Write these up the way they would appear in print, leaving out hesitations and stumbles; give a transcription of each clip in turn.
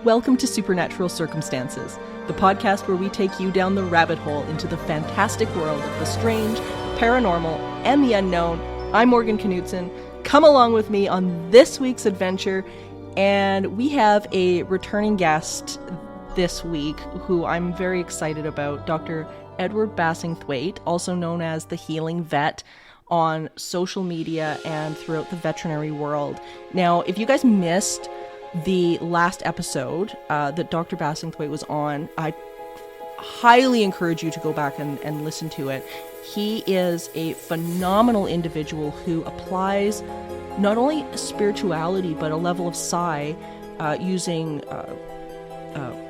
Welcome to Supernatural Circumstances, the podcast where we take you down the rabbit hole into the fantastic world of the strange, paranormal, and the unknown. I'm Morgan Knudsen. Come along with me on this week's adventure, and we have a returning guest this week who I'm very excited about, Dr. Edward Bassingthwaighte, also known as the Healing Vet, on social media and throughout the veterinary world. Now, if you guys missed the last episode that Dr. Bassingthwaighte was on, I highly encourage you to go back and listen to it. He is a phenomenal individual who applies not only spirituality but a level of psi using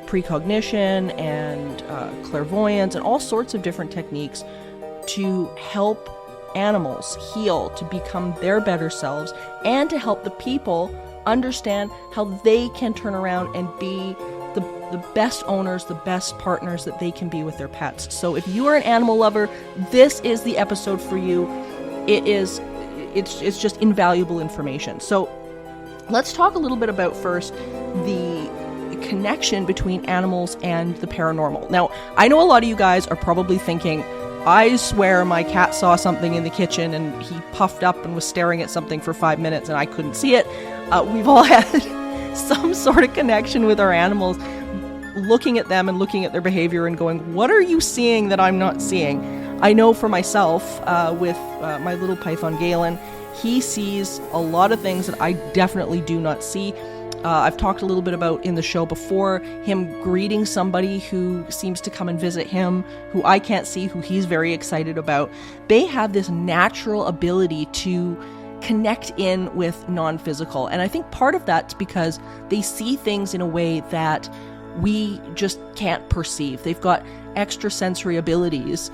precognition and clairvoyance and all sorts of different techniques to help animals heal, to become their better selves, and to help the people understand how they can turn around and be the best owners, the best partners that they can be with their pets. So if you are an animal lover, this is the episode for you. It's just invaluable information. So let's talk a little bit about first the connection between animals and the paranormal. Now, I know a lot of you guys are probably thinking, I swear my cat saw something in the kitchen and he puffed up and was staring at something for 5 minutes and I couldn't see it. We've all had some sort of connection with our animals, looking at them and looking at their behavior and going, what are you seeing that I'm not seeing? I know for myself, with my little python Galen, he sees a lot of things that I definitely do not see. I've talked a little bit about in the show before, him greeting somebody who seems to come and visit him, who I can't see, who he's very excited about. They have this natural ability to connect in with non-physical. And I think part of that's because they see things in a way that we just can't perceive. They've got extrasensory abilities,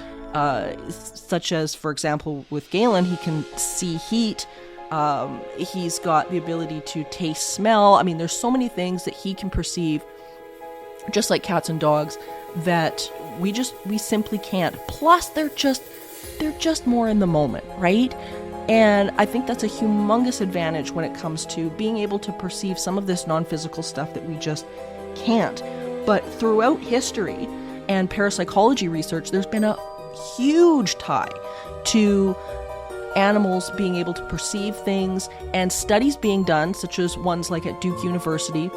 such as, for example, with Galen, he can see heat. He's got the ability to taste smell. I mean, there's so many things that he can perceive, just like cats and dogs, that we simply can't. Plus, they're just more in the moment, right? And I think that's a humongous advantage when it comes to being able to perceive some of this non-physical stuff that we just can't. But throughout history and parapsychology research, there's been a huge tie to animals being able to perceive things, and studies being done, such as ones like at Duke University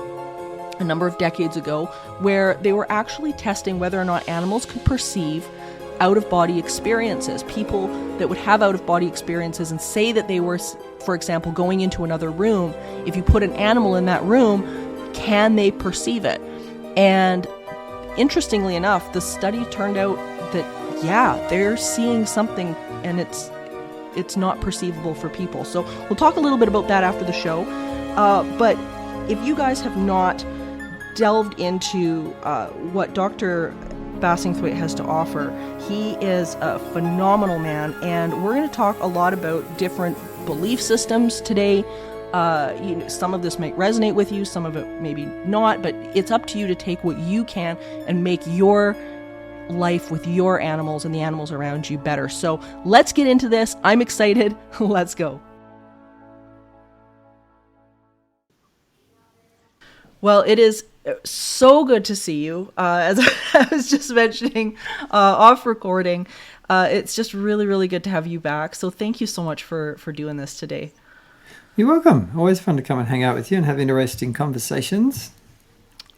a number of decades ago, where they were actually testing whether or not animals could perceive out-of-body experiences. People that would have out-of-body experiences and say that they were, for example, going into another room, if you put an animal in that room, can they perceive it? And interestingly enough, the study turned out that, yeah, they're seeing something, and it's not perceivable for people. So we'll talk a little bit about that after the show. But if you guys have not delved into what Dr. Bassingthwaighte has to offer, he is a phenomenal man, and we're going to talk a lot about different belief systems today. Some of this might resonate with you, some of it maybe not, but it's up to you to take what you can and make your life with your animals and the animals around you better. So let's get into this. I'm excited. Let's go. Well, it is so good to see you. As I was just mentioning off recording, it's just really, really good to have you back. So thank you so much for doing this today. You're welcome. Always fun to come and hang out with you and have interesting conversations.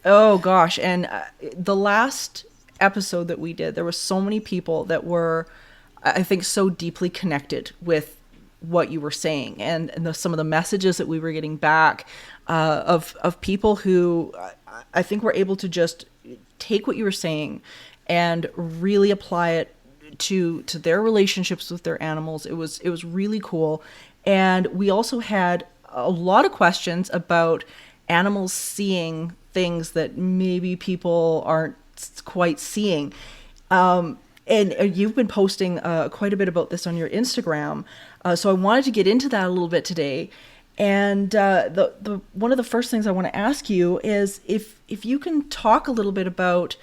Oh, gosh. And the last episode that we did, there were so many people that were, I think, so deeply connected with what you were saying, and some of the messages that we were getting back of people who I think were able to just take what you were saying and really apply it to their relationships with their animals. It was really cool. And we also had a lot of questions about animals seeing things that maybe people aren't quite seeing. And you've been posting quite a bit about this on your Instagram. So I wanted to get into that a little bit today. And the one of the first things I want to ask you is if you can talk a little bit about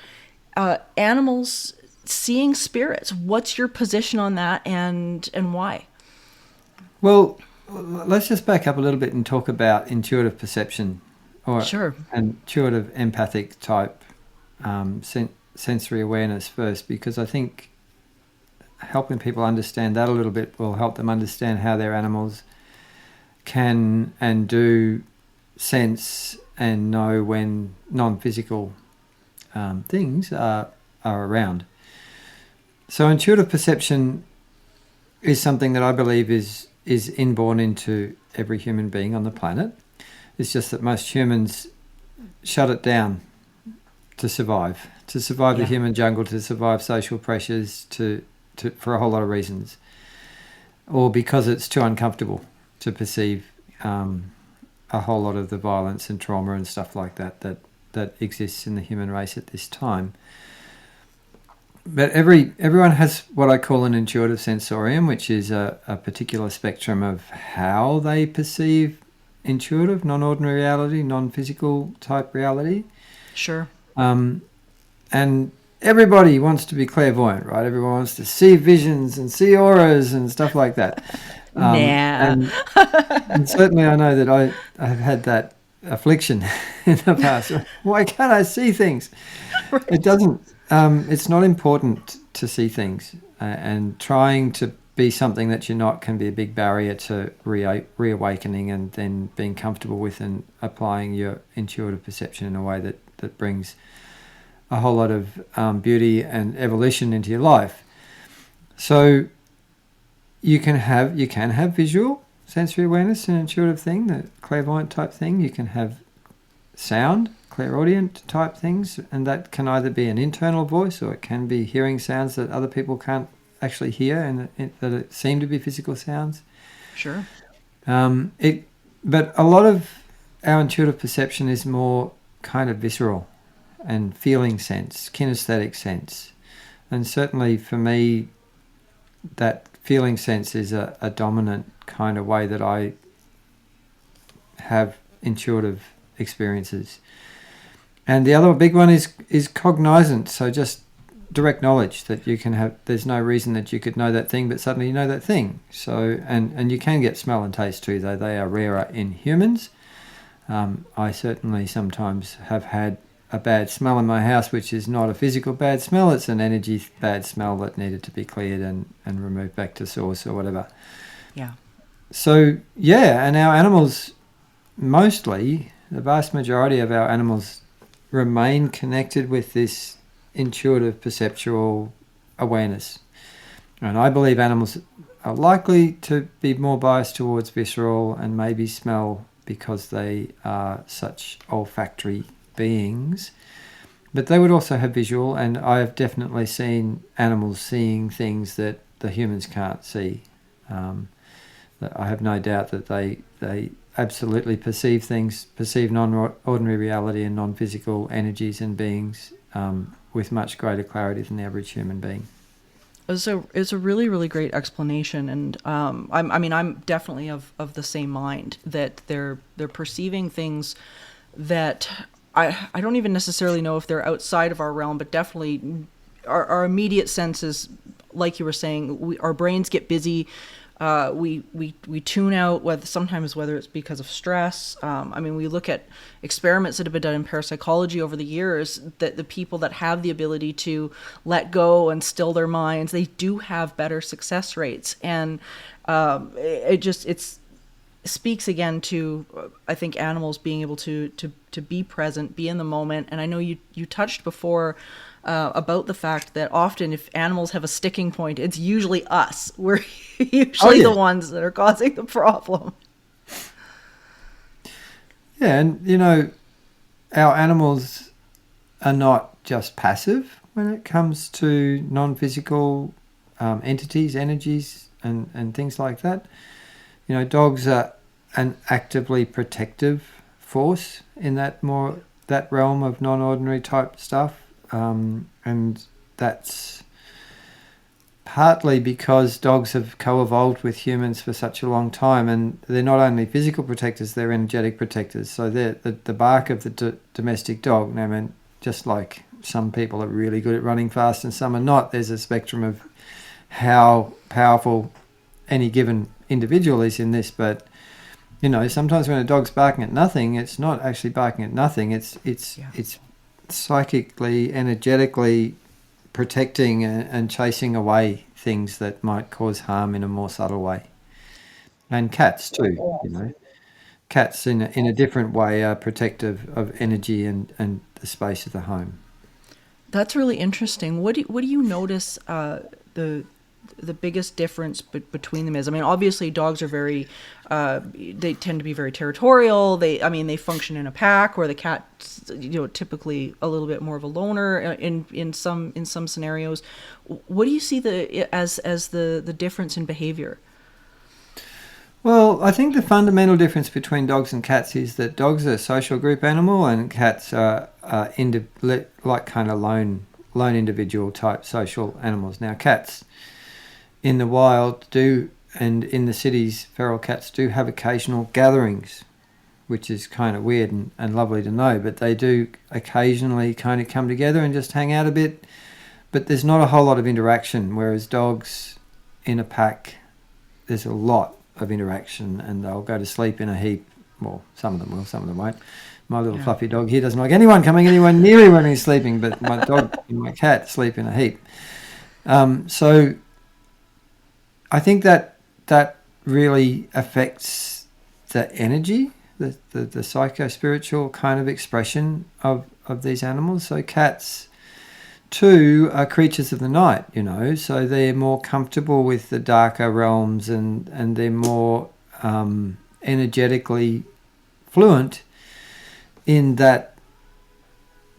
animals seeing spirits. What's your position on that, and why? Well, let's just back up a little bit and talk about intuitive perception or Sure. an intuitive empathic type sensory awareness first, because I think helping people understand that a little bit will help them understand how their animals can and do sense and know when non-physical things are around. So intuitive perception is something that I believe is inborn into every human being on the planet. It's just that most humans shut it down to survive the human jungle, to survive social pressures, to for a whole lot of reasons, or because it's too uncomfortable to perceive a whole lot of the violence and trauma and stuff like that exists in the human race at this time. But everyone has what I call an intuitive sensorium, which is a particular spectrum of how they perceive intuitive, non-ordinary reality, non-physical type reality. Sure. And everybody wants to be clairvoyant, right? Everyone wants to see visions and see auras and stuff like that. And certainly I know that I have had that affliction in the past. Why can't I see things? Right. It doesn't. It's not important to see things, and trying to be something that you're not can be a big barrier to reawakening and then being comfortable with and applying your intuitive perception in a way that brings a whole lot of beauty and evolution into your life. So you can have visual sensory awareness, an intuitive thing, the clairvoyant type thing. You can have sound, clairaudient type things, and that can either be an internal voice or it can be hearing sounds that other people can't actually hear and that seem to be physical sounds. Sure. But a lot of our intuitive perception is more kind of visceral and feeling sense, kinesthetic sense. And certainly for me, that feeling sense is a dominant kind of way that I have intuitive experiences. And the other big one is cognizant, so just direct knowledge that you can have. There's no reason that you could know that thing, but suddenly you know that thing. So and you can get smell and taste too, though they are rarer in humans. I certainly sometimes have had a bad smell in my house, which is not a physical bad smell, it's an energy bad smell that needed to be cleared and removed back to source or whatever. Yeah. So yeah, and our animals, mostly, the vast majority of our animals remain connected with this intuitive perceptual awareness. And I believe animals are likely to be more biased towards visceral and maybe smell because they are such olfactory beings. But they would also have visual, and I have definitely seen animals seeing things that the humans can't see. I have no doubt that they absolutely perceive things, perceive non-ordinary reality and non-physical energies and beings with much greater clarity than the average human being. So it's a really, really great explanation, and I'm definitely of the same mind that they're perceiving things that I don't even necessarily know if they're outside of our realm, but definitely our immediate senses, like you were saying, our brains get busy. We tune out whether it's because of stress. We look at experiments that have been done in parapsychology over the years that the people that have the ability to let go and still their minds, they do have better success rates. And it speaks again to, I think, animals being able to be present, be in the moment. And I know you touched before about the fact that often if animals have a sticking point, it's usually us. We're usually the ones that are causing the problem. Yeah, and our animals are not just passive when it comes to non-physical entities, energies, and things like that. Dogs are an actively protective force in that realm of non-ordinary type stuff. And that's partly because dogs have co-evolved with humans for such a long time, and they're not only physical protectors, they're energetic protectors. So they're the bark of the domestic dog. Just like some people are really good at running fast and some are not, there's a spectrum of how powerful any given individual is in this, but You know, sometimes when a dog's barking at nothing, it's not actually barking at nothing. It's psychically, energetically protecting and chasing away things that might cause harm in a more subtle way. And cats too, you know. Cats in a different way are protective of energy and the space of the home. That's really interesting. What do you notice the biggest difference between them is? I mean, obviously dogs are very they tend to be very territorial. They function in a pack, where the cat's, typically a little bit more of a loner in some scenarios. What do you see as the difference in behavior? Well, I think the fundamental difference between dogs and cats is that dogs are a social group animal and cats are like kind of lone individual type social animals. Now, cats in the wild do, and in the cities, feral cats do have occasional gatherings, which is kind of weird and lovely to know, but they do occasionally kind of come together and just hang out a bit, but there's not a whole lot of interaction, whereas dogs in a pack, there's a lot of interaction, and they'll go to sleep in a heap. Well, some of them will, some of them won't. My little fluffy dog here doesn't like anyone coming anywhere near him when he's sleeping, but my dog and my cat sleep in a heap. So I think that really affects the energy, the psycho-spiritual kind of expression of these animals. So cats too are creatures of the night, so they're more comfortable with the darker realms and they're more energetically fluent in that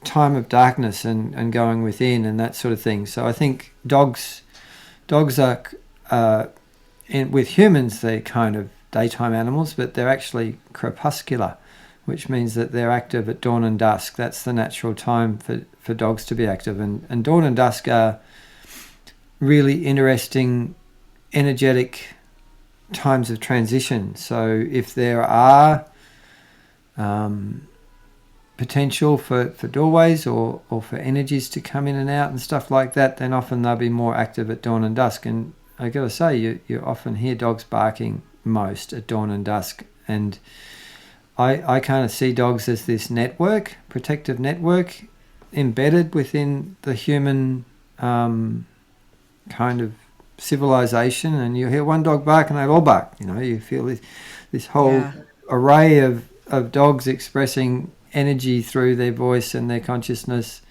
time of darkness and going within and that sort of thing. So I think dogs are, with humans, they're kind of daytime animals, but they're actually crepuscular, which means that they're active at dawn and dusk. That's the natural time for dogs to be active. And dawn and dusk are really interesting, energetic times of transition. So if there are potential for doorways or for energies to come in and out and stuff like that, then often they'll be more active at dawn and dusk. And I got to say, you often hear dogs barking most at dawn and dusk. And I kind of see dogs as this protective network, embedded within the human kind of civilization. And you hear one dog bark and they all bark. You feel this whole array of dogs expressing energy through their voice and their consciousness.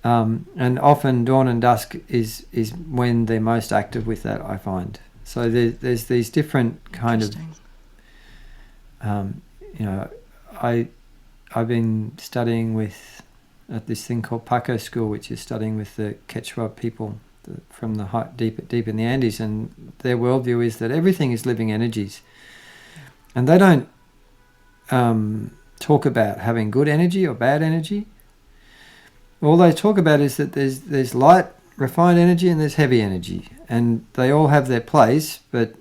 And often dawn and dusk is when they're most active with that, I find. So there's these different kind of... I've been studying at this thing called Paco School, which is studying with the Quechua people from the deep in the Andes, and their worldview is that everything is living energies, and they don't talk about having good energy or bad energy. All they talk about is that there's light, refined energy, and there's heavy energy, and they all have their place, but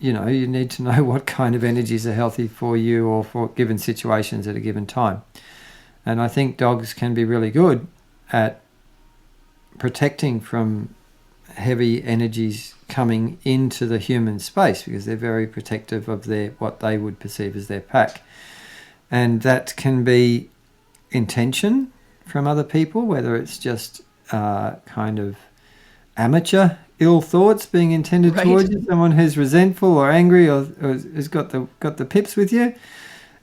you need to know what kind of energies are healthy for you or for given situations at a given time. And I think dogs can be really good at protecting from heavy energies coming into the human space, because they're very protective of what they would perceive as their pack. And that can be intention from other people, whether it's just kind of amateur ill thoughts being intended towards you, someone who's resentful or angry or has got the pips with you,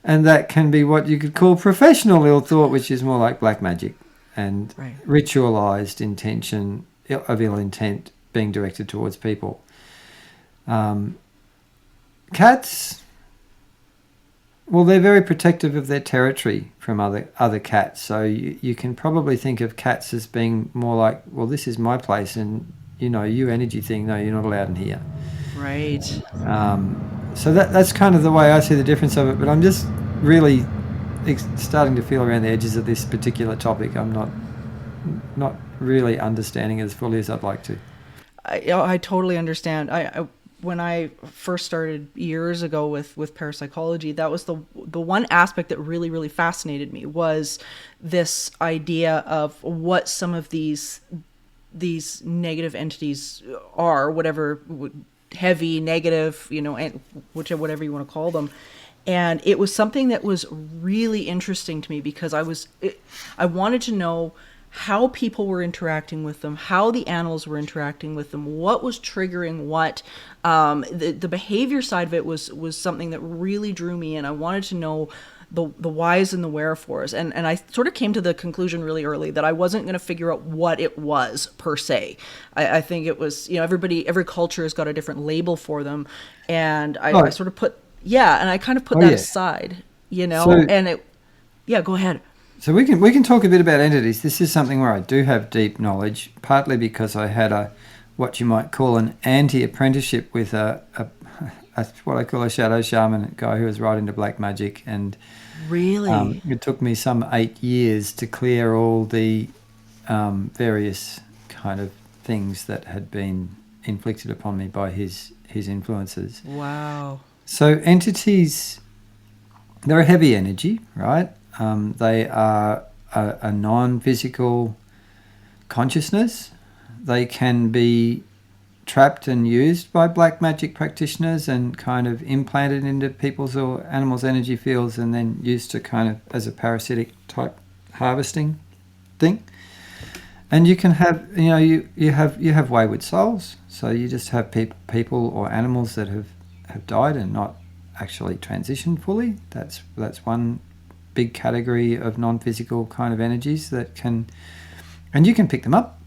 and that can be what you could call professional ill thought, which is more like black magic and ritualized intention of ill intent being directed towards people. Cats, well, they're very protective of their territory from other cats, so you can probably think of cats as being more like, well, this is my place, and you energy thing, no, you're not allowed in here. Right. So that's kind of the way I see the difference of it, but I'm just really starting to feel around the edges of this particular topic. I'm not really understanding it as fully as I'd like to. I totally understand. I when I first started years ago with parapsychology, that was the one aspect that really, really fascinated me, was this idea of what some of these negative entities are, whatever heavy, negative, and whatever you want to call them. And it was something that was really interesting to me because I wanted to know how people were interacting with them, how the animals were interacting with them, what was triggering what. The behavior side of it was something that really drew me in. I wanted to know the whys and the wherefores. And I sort of came to the conclusion really early that I wasn't going to figure out what it was per se. I think it was, every culture has got a different label for them. And I sort of and I kind of put that aside, go ahead. So we can talk a bit about entities. This is something where I do have deep knowledge, partly because I had what you might call an anti-apprenticeship with what I call a shadow shaman, a guy who was right into black magic. And really, it took me some 8 years to clear all the various kind of things that had been inflicted upon me by his influences. Wow. So entities, they're a heavy energy, right? They are a non-physical consciousness. They can be trapped and used by black magic practitioners and kind of implanted into people's or animals' energy fields and then used to kind of as a parasitic type harvesting thing. And you can have, you have wayward souls. So you just have people or animals that have died and not actually transitioned fully. That's one big category of non-physical kind of energies that can, and you can pick them up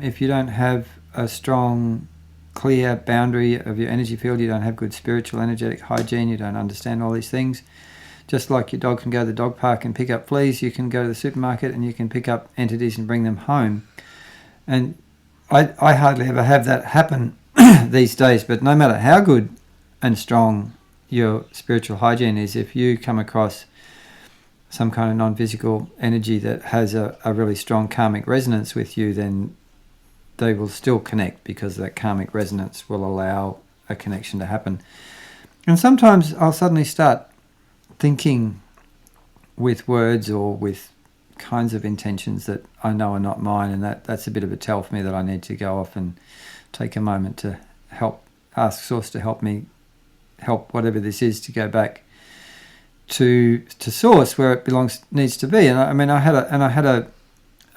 if you don't have a strong, clear boundary of your energy field. You don't have good spiritual, energetic hygiene. You don't understand all these things. Just like your dog can go to the dog park and pick up fleas, you can go to the supermarket and you can pick up entities and bring them home. And I hardly ever have that happen these days. But no matter how good and strong your spiritual hygiene is, if you come across some kind of non-physical energy that has a really strong karmic resonance with you, then they will still connect because that karmic resonance will allow a connection to happen. And sometimes I'll suddenly start thinking with words or with kinds of intentions that I know are not mine, and that's a bit of a tell for me that I need to go off and take a moment to ask Source to help whatever this is to go back to source where it needs to be. And I had a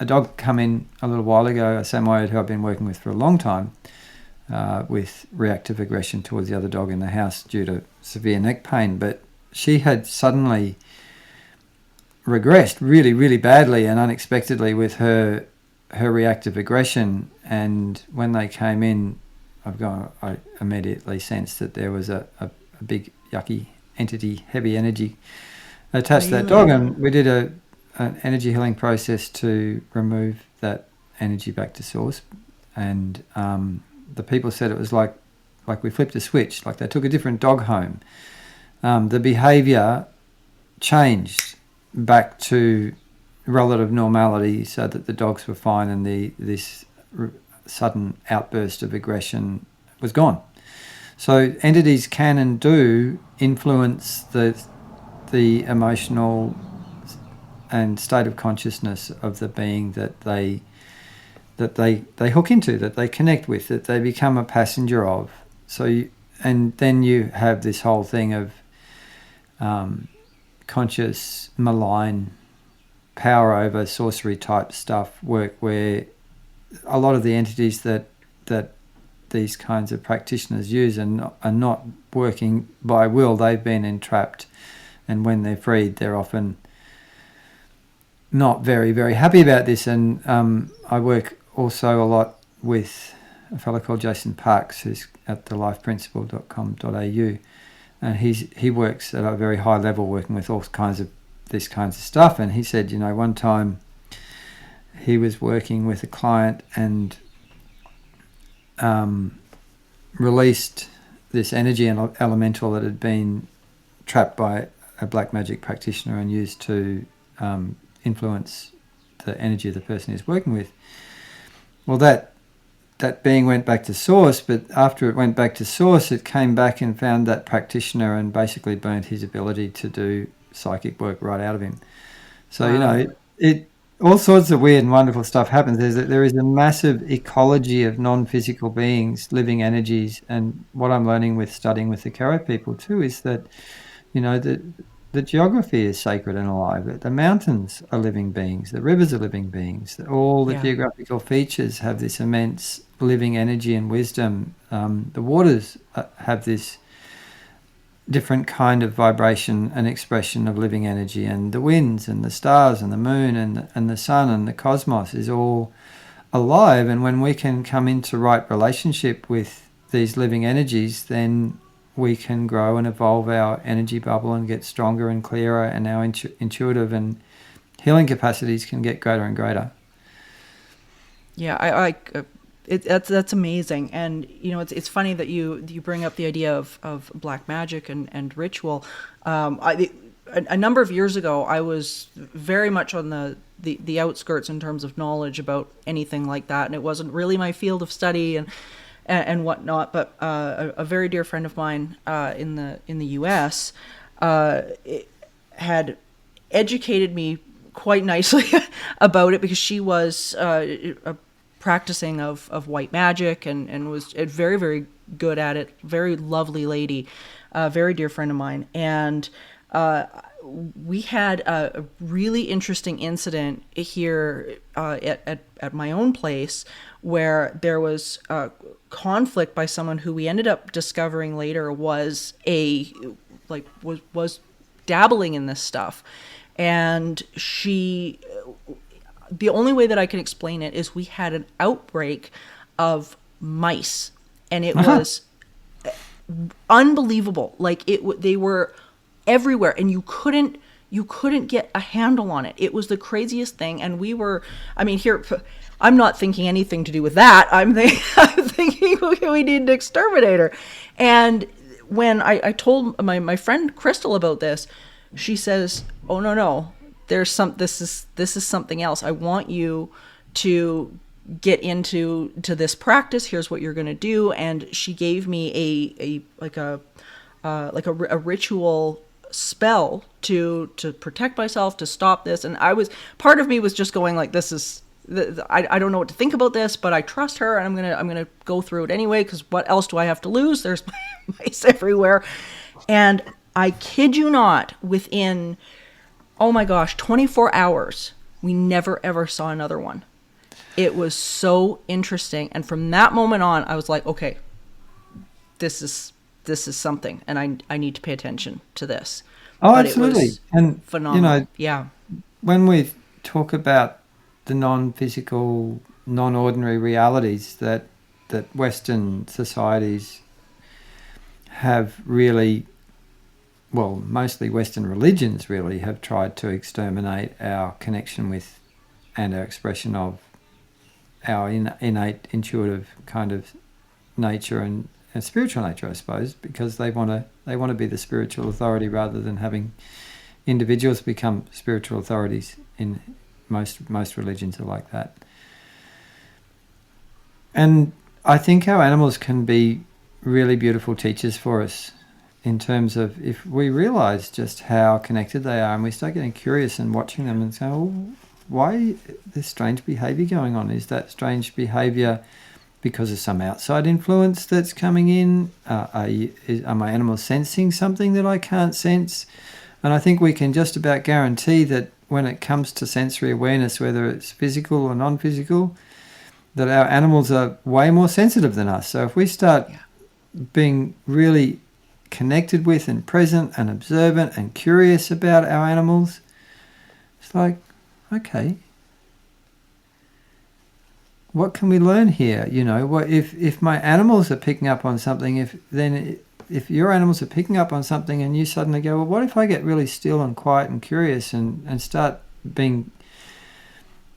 dog come in a little while ago, a Samoyed who I've been working with for a long time, with reactive aggression towards the other dog in the house due to severe neck pain. But she had suddenly regressed really, really badly and unexpectedly with her reactive aggression. And when they came in, I immediately sensed that there was a big yucky entity, heavy energy attached to that dog, and we did an energy healing process to remove that energy back to source. And the people said it was like we flipped a switch, like they took a different dog home. The behaviour changed back to relative normality so that the dogs were fine and this sudden outburst of aggression was gone. So entities can and do influence the emotional and state of consciousness of the being that they hook into, that they connect with, that they become a passenger of. And then you have this whole thing of conscious, malign, power over sorcery type stuff work, where a lot of the entities that these kinds of practitioners use are not working by will. They've been entrapped, and when they're freed, they're often not very, very happy about this. And I work also a lot with a fellow called Jason Parks, who's at thelifeprinciple.com.au, and he works at a very high level, working with all kinds of stuff. And he said, one time he was working with a client and released this energy and elemental that had been trapped by a black magic practitioner and used to influence the energy of the person he's working with. Well, that being went back to source, but after it went back to source, it came back and found that practitioner and basically burnt his ability to do psychic work right out of him. So, wow. all sorts of weird and wonderful stuff happens. There is a massive ecology of non-physical beings, living energies, and what I'm learning with studying with the Karo people too is that, the geography is sacred and alive. The mountains are living beings. The rivers are living beings. All the Yeah. geographical features have this immense living energy and wisdom. The waters have this different kind of vibration and expression of living energy, and the winds and the stars and the moon and the sun and the cosmos is all alive. And when we can come into right relationship with these living energies, then we can grow and evolve our energy bubble and get stronger and clearer, and our intuitive and healing capacities can get greater and greater. Yeah, that's amazing. And it's funny that you bring up the idea of black magic and ritual. A number of years ago, I was very much on the outskirts in terms of knowledge about anything like that, and it wasn't really my field of study and whatnot. But a very dear friend of mine in the U.S. Had educated me quite nicely about it, because she was a practicing of white magic and was very, very good at it. Very lovely lady, very dear friend of mine. And we had a really interesting incident here at my own place, where there was conflict by someone who we ended up discovering later was was dabbling in this stuff. And the only way that I can explain it is we had an outbreak of mice, and it was unbelievable. Like they were everywhere, and you couldn't get a handle on it. It was the craziest thing. And here, I'm not thinking anything to do with that. I'm thinking, okay, we need an exterminator. And when I told my friend Crystal about this, she says, "Oh, no, this is something else. I want you to get into this practice. Here's what you're going to do." And she gave me a ritual spell to protect myself, to stop this. And part of me was just going like, I don't know what to think about this, but I trust her, and I'm gonna go through it anyway, because what else do I have to lose? There's mice everywhere. And I kid you not, within, oh my gosh, 24 hours, we never ever saw another one. It was so interesting. And from that moment on, I was like, okay, this is something, and I need to pay attention to this. Oh, But absolutely. it was And, phenomenal. Yeah. when we talk about the non-physical, non-ordinary realities that Western societies have really, well, mostly Western religions really have tried to exterminate our connection with and our expression of our innate intuitive kind of nature and spiritual nature, I suppose, because they want to be the spiritual authority rather than having individuals become spiritual authorities. In most religions are like that. And I think our animals can be really beautiful teachers for us, in terms of, if we realize just how connected they are, and we start getting curious and watching them and saying, oh, why this strange behavior going on? Is that strange behavior because of some outside influence that's coming in? Are my animals sensing something that I can't sense? And I think we can just about guarantee that when it comes to sensory awareness, whether it's physical or non-physical, that our animals are way more sensitive than us. So if we start being really connected with and present and observant and curious about our animals, it's like, okay, what can we learn here? What if my animals are picking up on something, if your animals are picking up on something, and you suddenly go, well, what if I get really still and quiet and curious and start being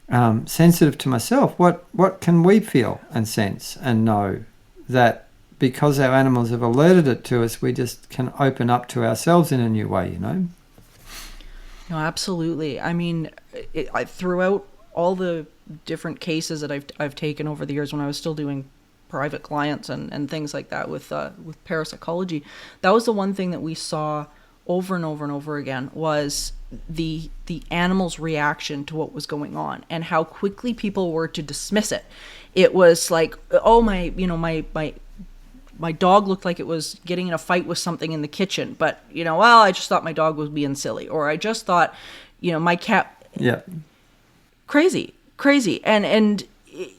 sensitive to myself? What can we feel and sense and know that because our animals have alerted it to us, we just can open up to ourselves in a new way, No, absolutely. I mean, throughout all the different cases that I've taken over the years, when I was still doing private clients and things like that with parapsychology, that was the one thing that we saw over and over and over again was the animal's reaction to what was going on and how quickly people were to dismiss it. It was like, oh, my dog looked like it was getting in a fight with something in the kitchen, but well, I just thought my dog was being silly, or I just thought, my cat. Yeah. Crazy. And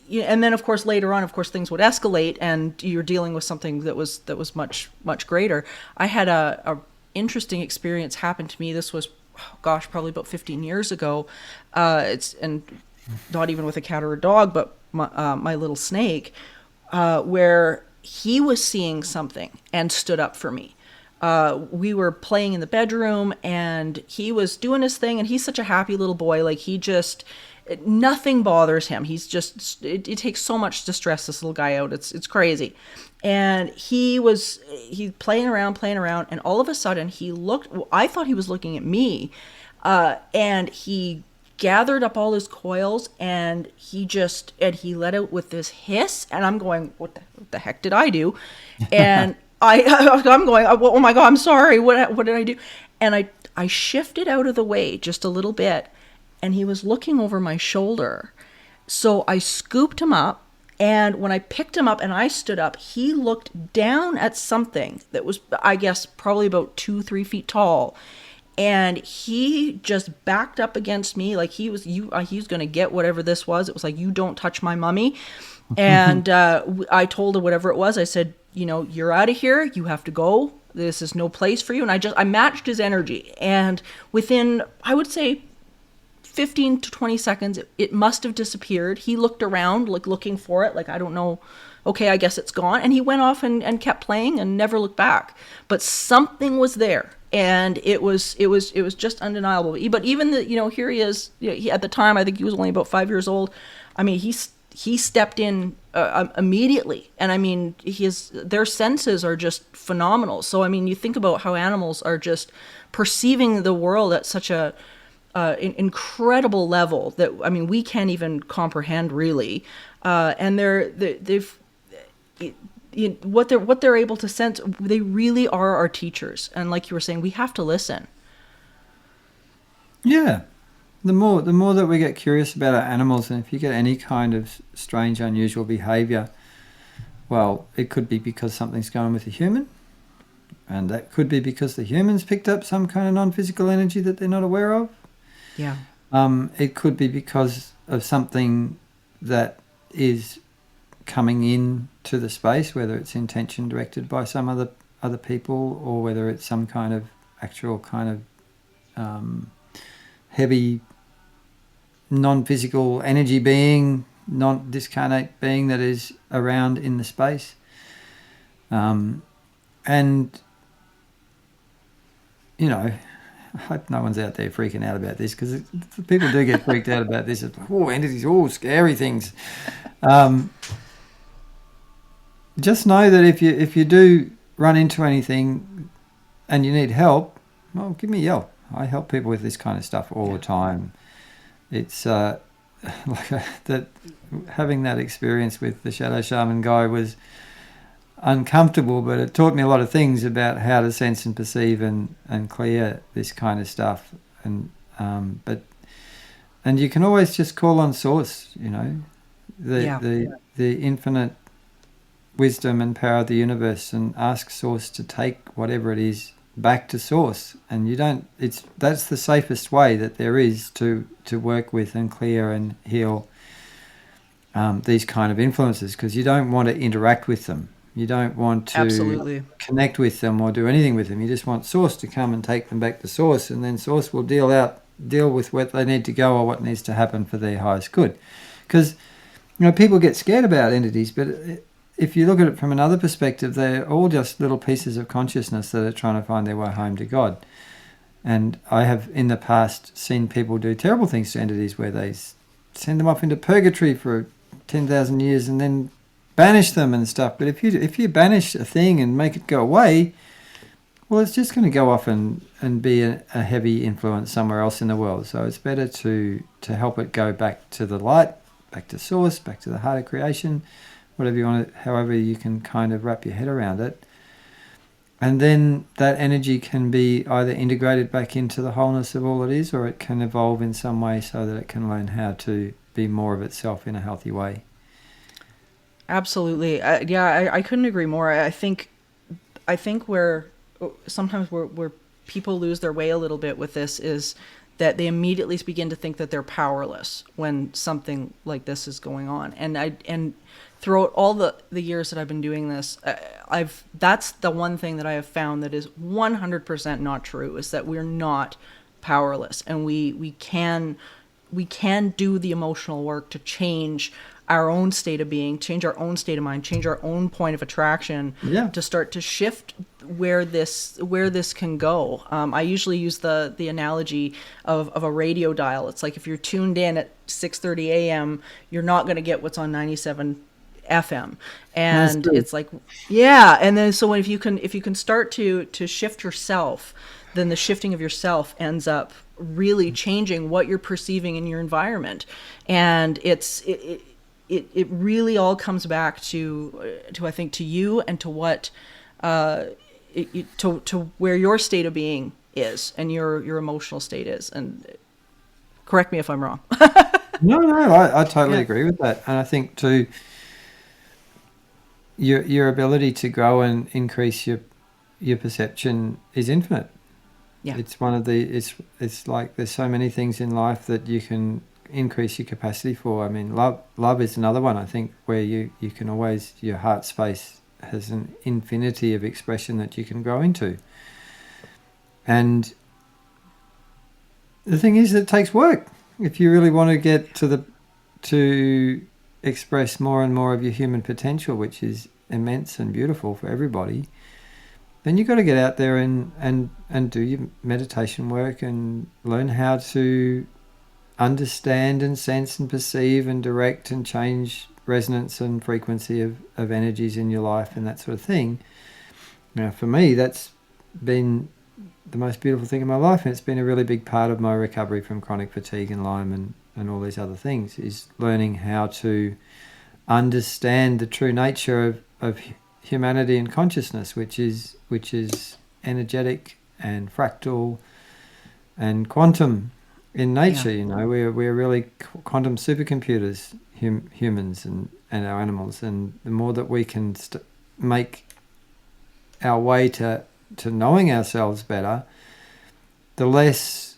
then of course later on, of course, things would escalate and you're dealing with something that was much, much greater. I had a interesting experience happen to me. This was, probably about 15 years ago. And not even with a cat or a dog, but my little snake, where he was seeing something and stood up for me. We were playing in the bedroom and he was doing his thing, and he's such a happy little boy. Like, nothing bothers him. He's just, it takes so much to stress this little guy out. It's crazy. And he playing around, and all of a sudden I thought he was looking at me, and he gathered up all his coils and he let out with this hiss, and I'm going, what the heck did I do? And I'm going, oh my God, I'm sorry. What did I do? And I shifted out of the way just a little bit, and he was looking over my shoulder. So I scooped him up, and when I picked him up and I stood up, he looked down at something that was, I guess, probably about 2-3 feet tall. And he just backed up against me like he was going to get whatever this was. It was like, you don't touch my mummy. And I told her whatever it was. I said, you're out of here. You have to go. This is no place for you. And I matched his energy. And within, I would say, 15 to 20 seconds, it must have disappeared. He looked around, like looking for it. Like, I don't know. Okay, I guess it's gone. And he went off and kept playing and never looked back. But something was there. And it was just undeniable. But even here he is. At the time, I think he was only about 5 years old. I mean, he stepped in immediately, and I mean, their senses are just phenomenal. So I mean, you think about how animals are just perceiving the world at such a incredible level that, I mean, we can't even comprehend really. And what they're able to sense, they really are our teachers. And like you were saying, we have to listen. Yeah. The more that we get curious about our animals, and if you get any kind of strange, unusual behavior, well, it could be because something's going on with a human, and that could be because the humans picked up some kind of non-physical energy that they're not aware of. Yeah. It could be because of something that is coming in to the space, whether it's intention directed by some other people, or whether it's some kind of actual kind of heavy non-physical energy being, non-discarnate being that is around in the space. And I hope no one's out there freaking out about this, because people do get freaked out about this. Entities, scary things. Just know that if you do run into anything and you need help, well, give me a yell. I help people with this kind of stuff all the time. It's that having that experience with the Shadow Shaman guy was uncomfortable, but it taught me a lot of things about how to sense and perceive and clear this kind of stuff. And you can always just call on Source, the infinite wisdom and power of the universe, and ask Source to take whatever it is back to Source. And that's the safest way that there is to work with and clear and heal these kind of influences, because you don't want to interact with them. You don't want to Absolutely connect with them or do anything with them. You just want Source to come and take them back to Source, and then Source will deal with where they need to go or what needs to happen for their highest good. Because people get scared about entities, but if you look at it from another perspective, they're all just little pieces of consciousness that are trying to find their way home to God. And I have in the past seen people do terrible things to entities, where they send them off into purgatory for 10,000 years and then banish them and stuff. But if you banish a thing and make it go away, well, it's just going to go off and be a heavy influence somewhere else in the world. So it's better to help it go back to the light, back to Source, back to the heart of creation, whatever you want, however you can kind of wrap your head around it. And then that energy can be either integrated back into the wholeness of all it is, or it can evolve in some way so that it can learn how to be more of itself in a healthy way. Absolutely. I couldn't agree more. I think where sometimes where people lose their way a little bit with this is that they immediately begin to think that they're powerless when something like this is going on. And throughout all the years that I've been doing this, that's the one thing that I have found that is 100% not true, is that we're not powerless, and we can do the emotional work to change our own state of being, change our own state of mind, change our own point of attraction, Yeah. to start to shift where this can go. I usually use the analogy of a radio dial. It's like if you're tuned in at 6:30 a.m., you're not going to get what's on 97 FM, That's and true. it's like, yeah. And then so if you can start to shift yourself, then the shifting of yourself ends up really changing what you're perceiving in your environment. And it really all comes back to I think to you, and to what to where your state of being is, and your emotional state is. And correct me if I'm wrong. No, I totally Yeah. agree with that. And I think too, your ability to grow and increase your perception is infinite. Yeah. It's one of the it's like there's so many things in life that you can increase your capacity for. I mean, love is another one, I think, where you can always, your heart space has an infinity of expression that you can grow into. And the thing is, it takes work. If you really want to get to express more and more of your human potential, which is immense and beautiful for everybody, then you've got to get out there and do your meditation work and learn how to understand and sense and perceive and direct and change resonance and frequency of energies in your life and that sort of thing. Now, for me, that's been the most beautiful thing in my life, and it's been a really big part of my recovery from chronic fatigue and Lyme and all these other things, is learning how to understand the true nature of humanity and consciousness, which is energetic and fractal and quantum in nature. Yeah. You know, we're really quantum supercomputers, humans and our animals, and the more that we can make our way to knowing ourselves better, the less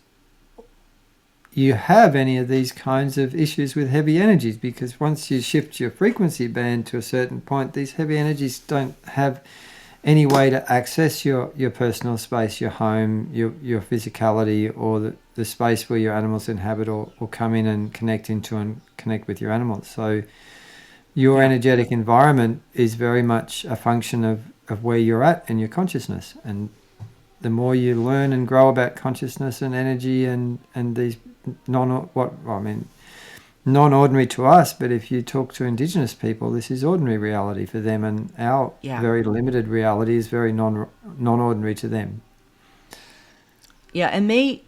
you have any of these kinds of issues with heavy energies, because once you shift your frequency band to a certain point, these heavy energies don't have any way to access your personal space, your home, your physicality, or the space where your animals inhabit, or come in and connect into and connect with your animals. So your Yeah. energetic environment is very much a function of where you're at in your consciousness. And the more you learn and grow about consciousness and energy and these non-ordinary to us, but if you talk to Indigenous people, this is ordinary reality for them, and our Yeah. very limited reality is very non-ordinary to them. Yeah, and they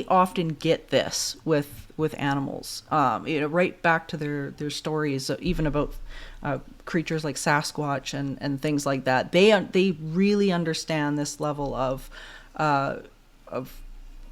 often get this with animals. Right back to their stories, even about creatures like Sasquatch and things like that. They really understand this level of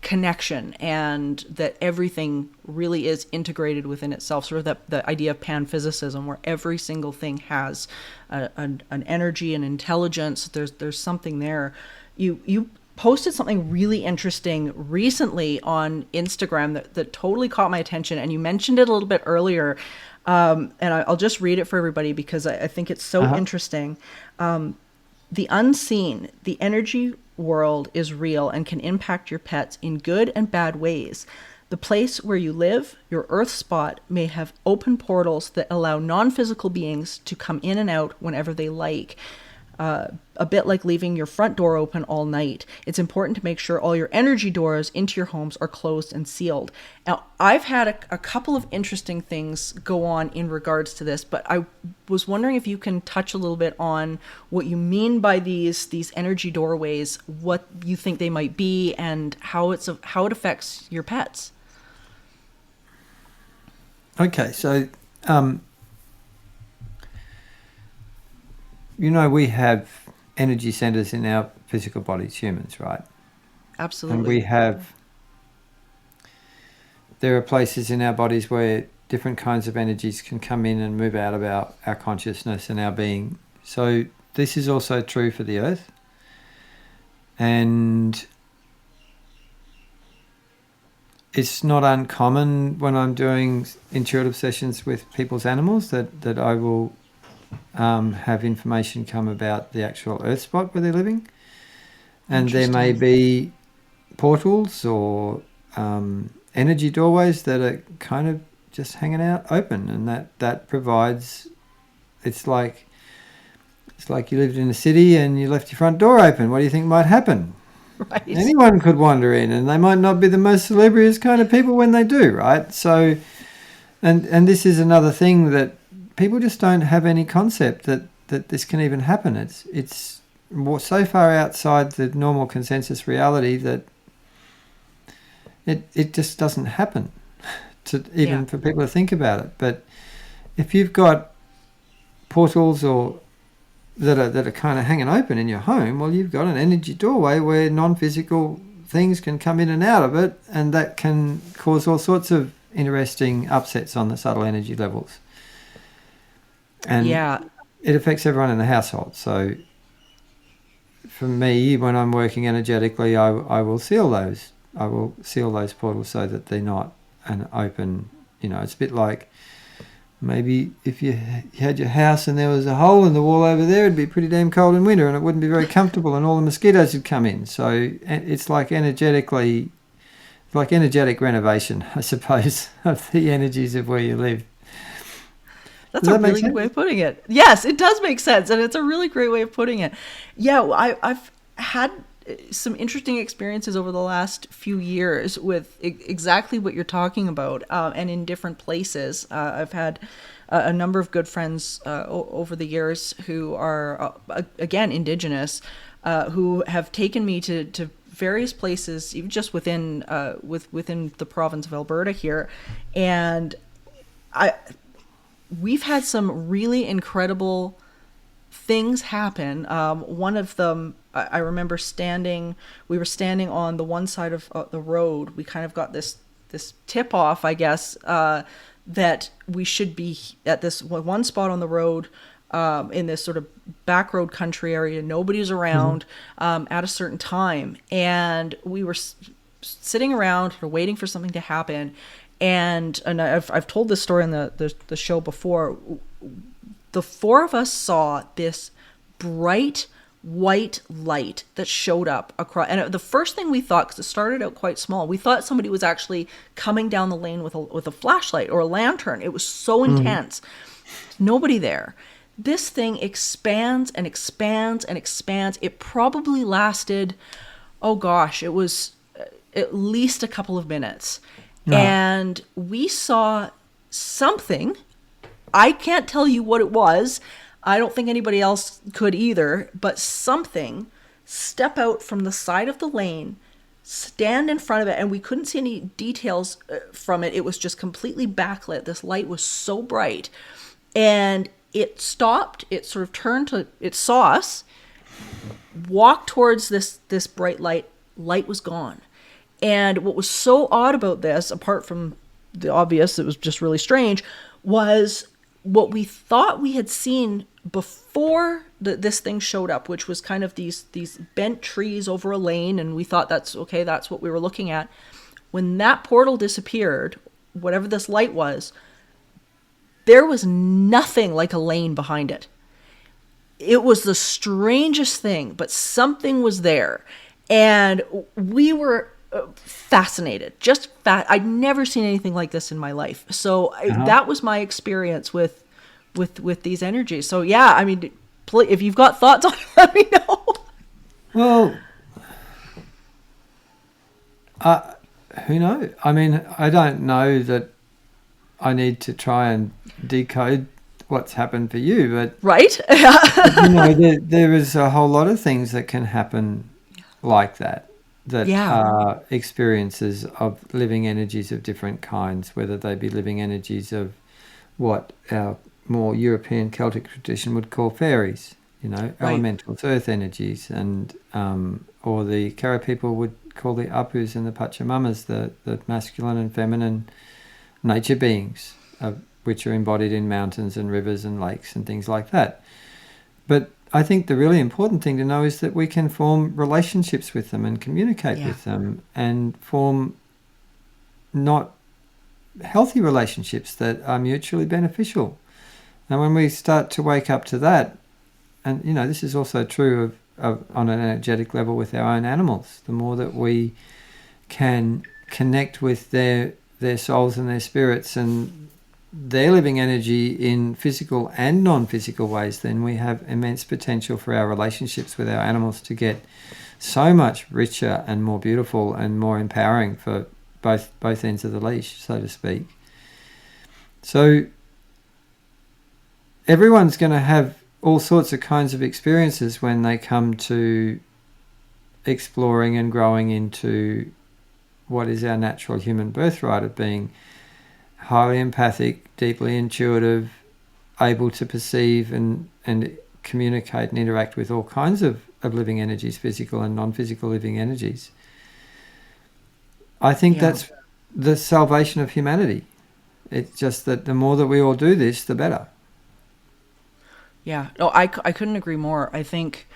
connection, and that everything really is integrated within itself. Sort of the idea of panphysicism, where every single thing has an energy and intelligence. There's something there. You posted something really interesting recently on Instagram that totally caught my attention, and you mentioned it a little bit earlier. And I'll just read it for everybody because I think it's so Uh-huh. interesting. The unseen, the energy world is real and can impact your pets in good and bad ways. The place where you live, your earth spot, may have open portals that allow non-physical beings to come in and out whenever they like. A bit like leaving your front door open all night. It's important to make sure all your energy doors into your homes are closed and sealed. Now, I've had a couple of interesting things go on in regards to this, but I was wondering if you can touch a little bit on what you mean by these energy doorways, what you think they might be, and how it affects your pets. Okay, so we have energy centers in our physical bodies, humans, right? Absolutely. And there are places in our bodies where different kinds of energies can come in and move out of our consciousness and our being. So this is also true for the earth. And it's not uncommon when I'm doing intuitive sessions with people's animals that I will have information come about the actual earth spot where they're living. And there may be portals or energy doorways that are kind of just hanging out open, and that provides, it's like you lived in a city and you left your front door open. What do you think might happen? Right. Anyone could wander in, and they might not be the most salubrious kind of people when they do, right? So, and this is another thing that people just don't have any concept that this can even happen. It's so far outside the normal consensus reality that it just doesn't happen to even for people to think about it. But if you've got portals or that are kind of hanging open in your home, well, you've got an energy doorway where non-physical things can come in and out of it, and that can cause all sorts of interesting upsets on the subtle energy levels. And it affects everyone in the household. So for me, when I'm working energetically, I will seal those. I will seal those portals so that they're not an open, it's a bit like maybe if you had your house and there was a hole in the wall over there, it'd be pretty damn cold in winter and it wouldn't be very comfortable and all the mosquitoes would come in. So it's like energetic renovation, I suppose, of the energies of where you live. That's a really good way of putting it. Yes, it does make sense, and it's a really great way of putting it. Yeah, I've had some interesting experiences over the last few years with exactly what you're talking about, and in different places. I've had a number of good friends over the years who are, again, Indigenous, who have taken me to various places, even just within the province of Alberta here, and we've had some really incredible things happen. One of them, I remember we were standing on the one side of the road. We kind of got this tip off, I guess, that we should be at this one spot on the road, in this sort of back road country area. Nobody's around, at a certain time. And we were sitting around waiting for something to happen. And I've told this story on the show before. The four of us saw this bright white light that showed up across. And the first thing we thought, because it started out quite small, we thought somebody was actually coming down the lane with a flashlight or a lantern. It was so intense. Nobody there. This thing expands and expands and expands. It probably lasted, it was at least a couple of minutes. And we saw something. I can't tell you what it was. I don't think anybody else could either. But something step out from the side of the lane, stand in front of it, and we couldn't see any details from it. It was just completely backlit. This light was so bright. And it stopped. It sort of turned to, it saw us, walked towards this bright light. Light was gone. And what was so odd about this, apart from the obvious, it was just really strange, was what we thought we had seen before this thing showed up, which was kind of these bent trees over a lane, and we thought that's what we were looking at. When that portal disappeared, whatever this light was, there was nothing like a lane behind it. It was the strangest thing, but something was there. And we were fascinated. I'd never seen anything like this in my life. So that was my experience with these energies. So yeah, I mean, if you've got thoughts on it, let me know. Well, who knows? I mean, I don't know that I need to try and decode what's happened for you, but right. There is a whole lot of things that can happen like that are experiences of living energies of different kinds, whether they be living energies of what our more European Celtic tradition would call fairies, Right. Right. Elementals, earth energies, and or the Kara people would call the Apus and the Pachamamas the masculine and feminine nature beings, which are embodied in mountains and rivers and lakes and things like that. But I think the really important thing to know is that we can form relationships with them and communicate with them and form not healthy relationships that are mutually beneficial. And when we start to wake up to that, and this is also true of on an energetic level with our own animals, the more that we can connect with their souls and their spirits and their living energy in physical and non-physical ways, then we have immense potential for our relationships with our animals to get so much richer and more beautiful and more empowering for both ends of the leash, so to speak. So everyone's going to have all sorts of kinds of experiences when they come to exploring and growing into what is our natural human birthright of being highly empathic, deeply intuitive, able to perceive and communicate and interact with all kinds of living energies, physical and non-physical living energies. I think that's the salvation of humanity. It's just that the more that we all do this, the better. Yeah, no, I couldn't agree more. I think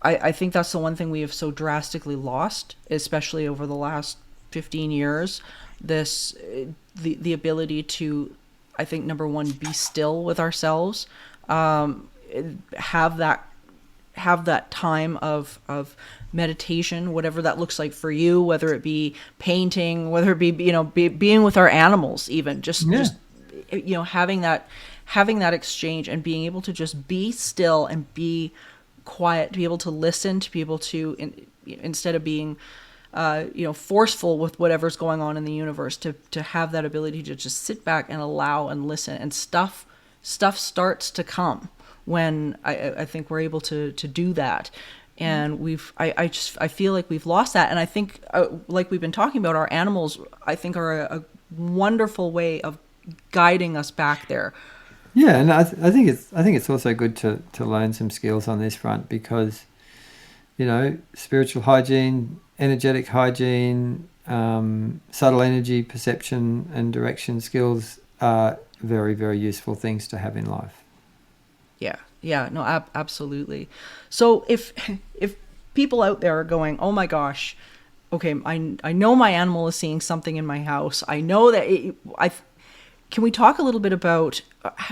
that's the one thing we have so drastically lost, especially over the last 15 years. The ability to, I think, number one, be still with ourselves, have that time of meditation, whatever that looks like for you, whether it be painting, whether it be being with our animals, even just having that exchange and being able to just be still and be quiet, to be able to listen, to be able to, instead of being, forceful with whatever's going on in the universe, to have that ability to just sit back and allow and listen, and stuff starts to come when I think we're able to do that. And I feel like we've lost that. And I think, like we've been talking about, our animals, I think, are a wonderful way of guiding us back there. Yeah, and I think it's also good to learn some skills on this front, because spiritual hygiene, energetic hygiene, subtle energy perception and direction skills are very, very useful things to have in life. Yeah, no, absolutely. So if people out there are going, oh my gosh, okay, I know my animal is seeing something in my house, I know that can we talk a little bit about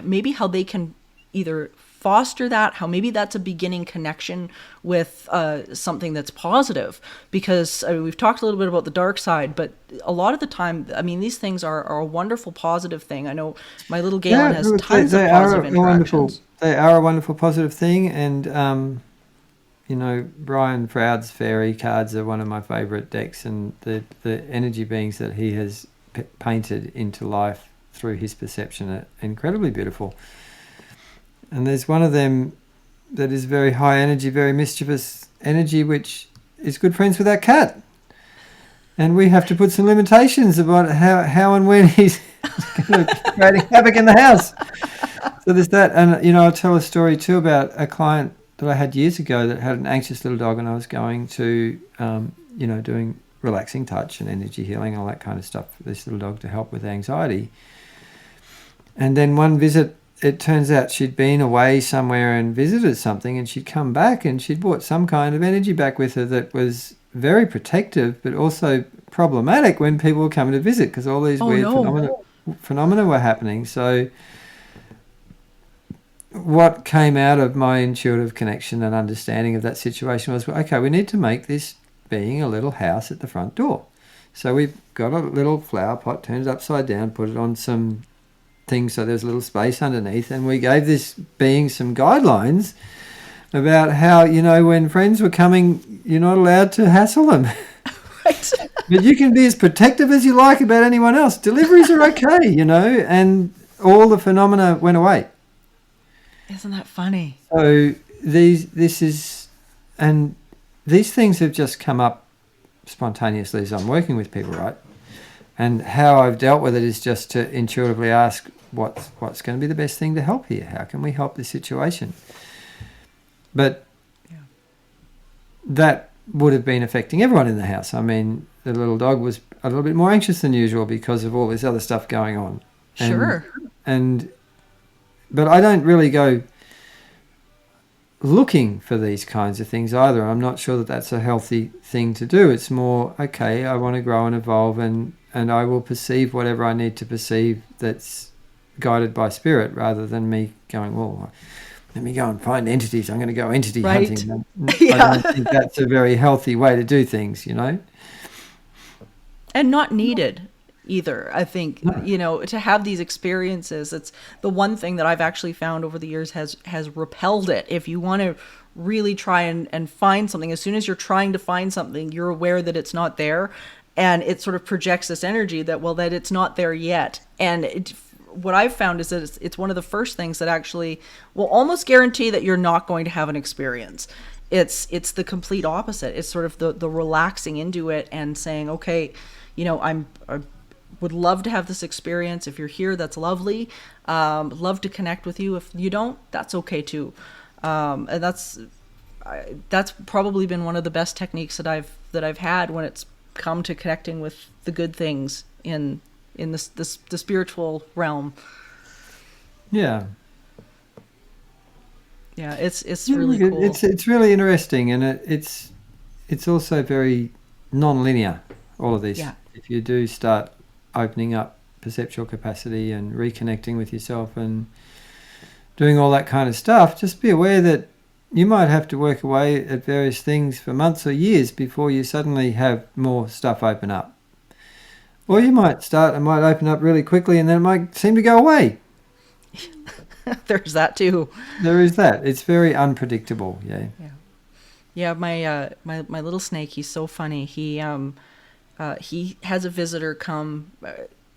maybe how they can either foster that, how maybe that's a beginning connection with something that's positive? Because we've talked a little bit about the dark side, but a lot of the time, I mean, these things are a wonderful positive thing. I know my little Galen has tons of positive interactions. They are a wonderful positive thing, and Brian Froud's fairy cards are one of my favourite decks, and the energy beings that he has painted into life through his perception are incredibly beautiful. And there's one of them that is very high energy, very mischievous energy, which is good friends with our cat. And we have to put some limitations about how and when he's creating havoc in the house. So there's that. And, I'll tell a story too about a client that I had years ago that had an anxious little dog, and I was going to, doing relaxing touch and energy healing, all that kind of stuff for this little dog to help with anxiety. And then one visit, it turns out she'd been away somewhere and visited something, and she'd come back and she'd brought some kind of energy back with her that was very protective, but also problematic when people were coming to visit, because all these phenomena were happening. So what came out of my intuitive connection and understanding of that situation was, okay, we need to make this being a little house at the front door. So we got a little flower pot, turned it upside down, put it on some things so there's a little space underneath, and we gave this being some guidelines about how, when friends were coming, you're not allowed to hassle them. Right. But you can be as protective as you like about anyone else. Deliveries are okay, and all the phenomena went away. Isn't that funny? So these things have just come up spontaneously as I'm working with people, right? And how I've dealt with it is just to intuitively ask what's going to be the best thing to help here. How can we help this situation? But that would have been affecting everyone in the house. I mean, the little dog was a little bit more anxious than usual because of all this other stuff going on. Sure. But I don't really go looking for these kinds of things either. I'm not sure that that's a healthy thing to do. It's more, okay, I want to grow and evolve, and I will perceive whatever I need to perceive that's guided by spirit, rather than me going, well, let me go and find entities. I'm going to go entity hunting. I don't think that's a very healthy way to do things, you know. And not needed either. I think, you know, to have these experiences, it's the one thing that I've actually found over the years has repelled it. If you want to really try and find something, as soon as you're trying to find something, you're aware that it's not there, and it sort of projects this energy that, well, that it's not there yet. And what I've found is that it's one of the first things that actually will almost guarantee that you're not going to have an experience. It's the complete opposite. It's sort of the relaxing into it and saying, okay, you know, I would love to have this experience. If you're here, that's lovely. Love to connect with you. If you don't, that's okay too. And that's probably been one of the best techniques that I've had when it's come to connecting with the good things in the spiritual realm. Yeah. Yeah, it's really cool. It's really interesting, and it's also very non-linear, all of this. Yeah. If you do start opening up perceptual capacity and reconnecting with yourself and doing all that kind of stuff, just be aware that you might have to work away at various things for months or years before you suddenly have more stuff open up. Or you might open up really quickly, and then it might seem to go away. There's that too. There is that. It's very unpredictable. Yeah. Yeah. My little snake. He's so funny. He has a visitor come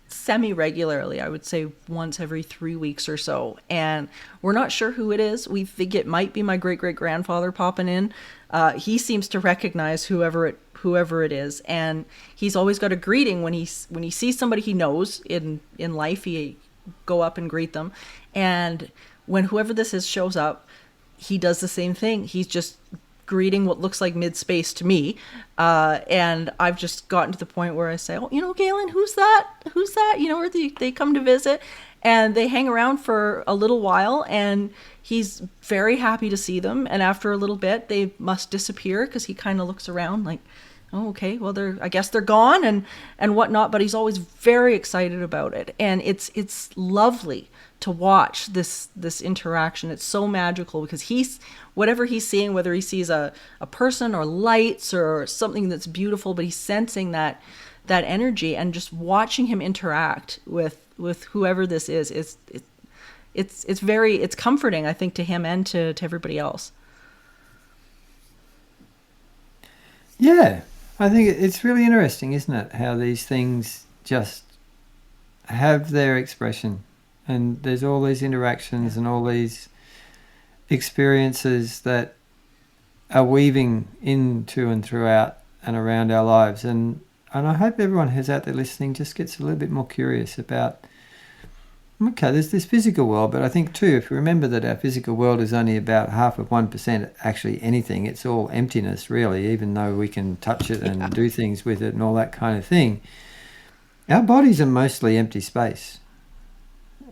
semi-regularly. I would say once every 3 weeks or so, and we're not sure who it is. We think it might be my great-great-grandfather popping in. He seems to recognize whoever it is, and he's always got a greeting when he sees somebody he knows in life. He go up and greet them, and when whoever this is shows up, he does the same thing. He's just greeting what looks like mid-space to me, and I've just gotten to the point where I say, oh, you know, Galen, who's that, you know, or they come to visit, and they hang around for a little while, and he's very happy to see them, and after a little bit they must disappear because he kind of looks around like, oh, okay, well, I guess they're gone and whatnot, but he's always very excited about it, and it's lovely to watch this interaction. It's so magical because whatever he's seeing, whether he sees a person or lights or something that's beautiful, but he's sensing that energy, and just watching him interact with whoever this is, it's comforting, I think, to him and to everybody else. Yeah, I think it's really interesting, isn't it, how these things just have their expression, and there's all these interactions and all these experiences that are weaving into and throughout and around our lives, and I hope everyone who's out there listening just gets a little bit more curious about, okay, there's this physical world, but I think too, if we remember that our physical world is only about 1% actually anything, it's all emptiness really, even though we can touch it and do things with it and all that kind of thing. Our bodies are mostly empty space.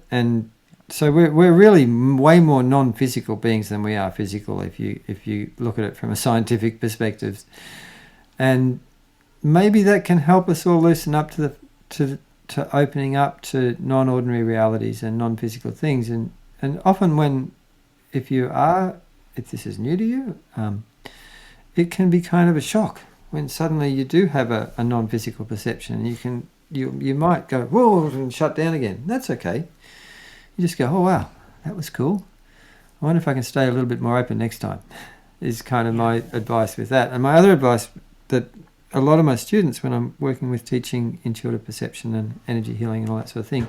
And so we're really way more non-physical beings than we are physical if you look at it from a scientific perspective. And maybe that can help us all loosen up to opening up to non-ordinary realities and non-physical things, and often if this is new to you, it can be kind of a shock when suddenly you do have a non-physical perception. You might go whoa and shut down again. That's okay. You just go, oh wow, that was cool. I wonder if I can stay a little bit more open next time. Is kind of my advice with that. And my other advice that a lot of my students, when I'm working with teaching intuitive perception and energy healing and all that sort of thing,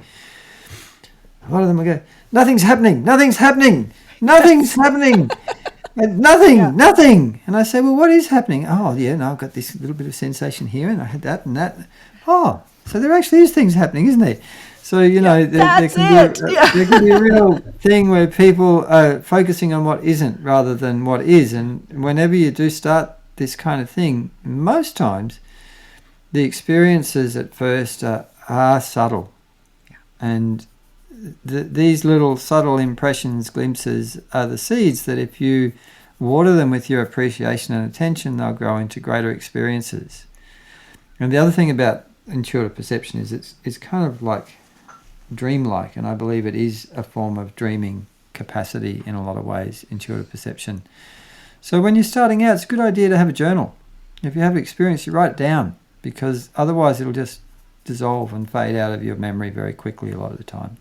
a lot of them will go, nothing's happening, nothing's happening, nothing's happening, and nothing. And I say, well, what is happening? Oh, yeah, no, I've got this little bit of sensation here, and I had that and that. Oh, so there actually is things happening, isn't there? So, you know, there can be a real thing where people are focusing on what isn't rather than what is. And whenever you do start this kind of thing, most times the experiences at first are subtle. Yeah. And these little subtle impressions, glimpses, are the seeds that if you water them with your appreciation and attention, they'll grow into greater experiences. And the other thing about intuitive perception is it's kind of like dreamlike, and I believe it is a form of dreaming capacity in a lot of ways, intuitive perception. So when you're starting out, it's a good idea to have a journal. If you have an experience, you write it down, because otherwise it'll just dissolve and fade out of your memory very quickly a lot of the time.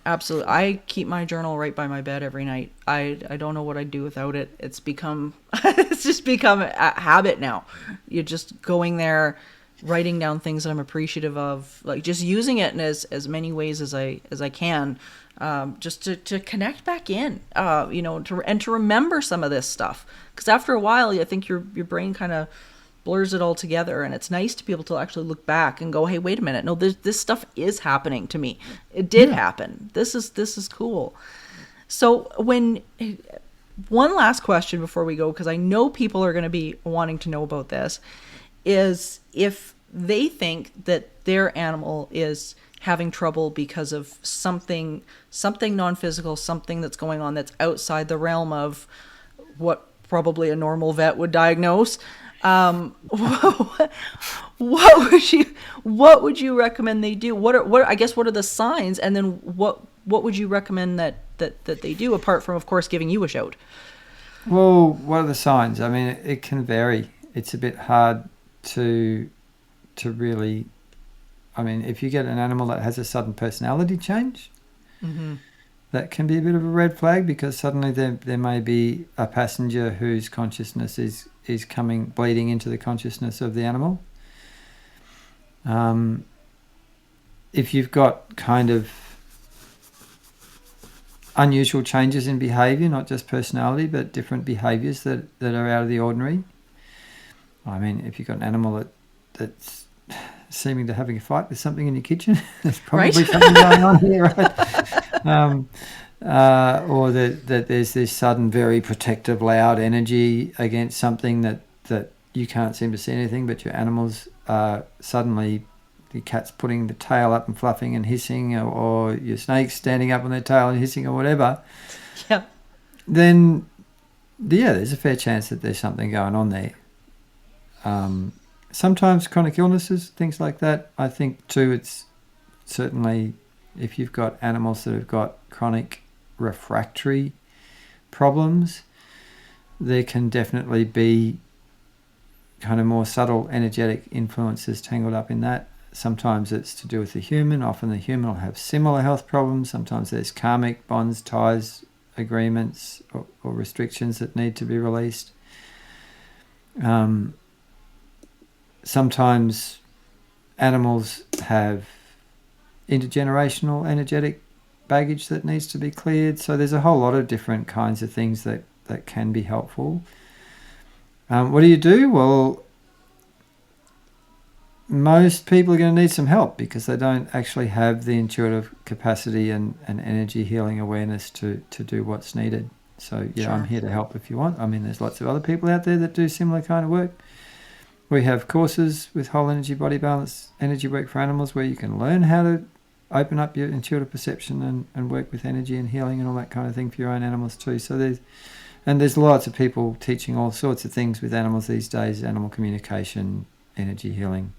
Absolutely. I keep my journal right by my bed every night. I don't know what I'd do without it. It's just become a habit now. You're just going there, writing down things that I'm appreciative of, like just using it in as many ways as I can, just to connect back in, to remember some of this stuff. Because after a while, I think your brain kind of blurs it all together, and it's nice to be able to actually look back and go, hey, wait a minute, no, this stuff is happening to me. It did happen. This is cool. So one last question before we go, because I know people are going to be wanting to know about this, is if they think that their animal is having trouble because of something non-physical, something that's going on that's outside the realm of what probably a normal vet would diagnose, what would you recommend they do? What are the signs, and then what would you recommend that they do, apart from, of course, giving you a shout? Well, what are the signs? I mean, it can vary. It's a bit hard to really, I mean, if you get an animal that has a sudden personality change, that can be a bit of a red flag, because suddenly there may be a passenger whose consciousness is bleeding into the consciousness of the animal. If you've got kind of unusual changes in behaviour, not just personality, but different behaviours that are out of the ordinary. I mean, if you've got an animal that's seeming to having a fight with something in your kitchen, there's probably something going on here, right? Or that there's this sudden, very protective, loud energy against something that you can't seem to see anything, but your animals suddenly, the cat's putting the tail up and fluffing and hissing, or your snake's standing up on their tail and hissing, or whatever. Yeah. Then, there's a fair chance that there's something going on there. Sometimes chronic illnesses, things like that. I think too, it's certainly, if you've got animals that have got chronic refractory problems, there can definitely be kind of more subtle energetic influences tangled up in that. Sometimes it's to do with the human. Often the human will have similar health problems. Sometimes there's karmic bonds, ties, agreements, or restrictions that need to be released. Sometimes animals have intergenerational energetic baggage that needs to be cleared. So there's a whole lot of different kinds of things that can be helpful. What do? Well, most people are going to need some help because they don't actually have the intuitive capacity and energy healing awareness to do what's needed. So, sure. I'm here to help if you want. I mean, there's lots of other people out there that do similar kind of work. We have courses with whole energy body balance, energy work for animals, where you can learn how to open up your intuitive perception and work with energy and healing and all that kind of thing for your own animals too. So there's lots of people teaching all sorts of things with animals these days: animal communication, energy healing.